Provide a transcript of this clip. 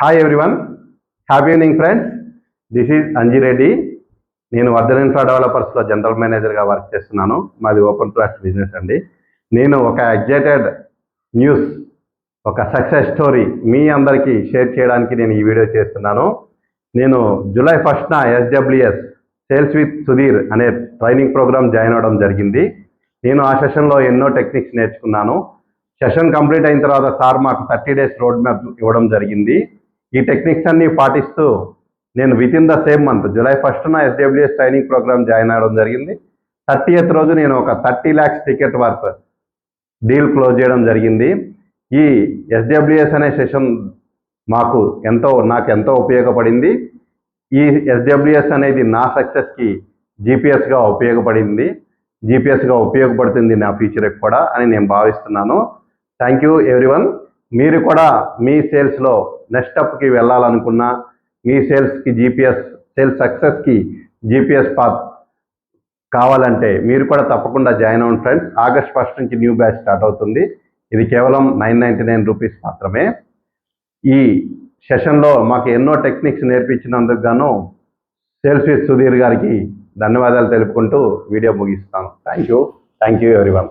Hi everyone, happy evening friends. This is Anjireddy. నేను Vardhan infra డెవలపర్స్లో general మేనేజర్గా వర్క్ చేస్తున్నాను. మాది ఓపెన్ ప్లాట్ బిజినెస్ అండి. నేను ఒక ఎగ్జైటెడ్ న్యూస్, ఒక సక్సెస్ స్టోరీ మీ అందరికీ షేర్ చేయడానికి నేను ఈ వీడియో చేస్తున్నాను. నేను జూలై 1న SWS సేల్స్ విత్ సుధీర్ అనే ట్రైనింగ్ ప్రోగ్రామ్ జాయిన్ అవ్వడం జరిగింది. నేను ఆ సెషన్లో ఎన్నో టెక్నిక్స్ నేర్చుకున్నాను. సెషన్ కంప్లీట్ అయిన తర్వాత సార్ మాకు 30 days రోడ్ మ్యాప్ ఇవ్వడం జరిగింది. ఈ టెక్నిక్స్ అన్ని పాటిస్తూ నేను within the same month July 1న SWS ట్రైనింగ్ ప్రోగ్రామ్ జాయిన్ అవ్వడం జరిగింది. 30th రోజు నేను ఒక 30 lakhs ticket worth deal close చేయడం జరిగింది. ఈ SWS అనే సెషన్ నాకు ఎంతో ఉపయోగపడింది. ఈ SWS అనేది నా సక్సెస్కి జీపీఎస్గా ఉపయోగపడుతుంది నా ఫ్యూచర్కి కూడా అని నేను భావిస్తున్నాను. Thank you everyone. మీరు కూడా మీ సేల్స్లో నెక్స్ట్ స్టెప్కి వెళ్ళాలనుకున్నా, మీ సేల్స్ సక్సెస్కి జీపీఎస్ పాత్ కావాలంటే మీరు కూడా తప్పకుండా జాయిన్ అవ్వండి ఫ్రెండ్స్. ఆగస్ట్ 1 నుంచి న్యూ బ్యాచ్ స్టార్ట్ అవుతుంది. ఇది కేవలం 999 రూపీస్ మాత్రమే. ఈ సెషన్లో మాకు ఎన్నో టెక్నిక్స్ నేర్పించినందుకు గాను సేల్స్ విత్ సుధీర్ గారికి ధన్యవాదాలు తెలుపుకుంటూ వీడియో ముగిస్తాను. Thank you everyone.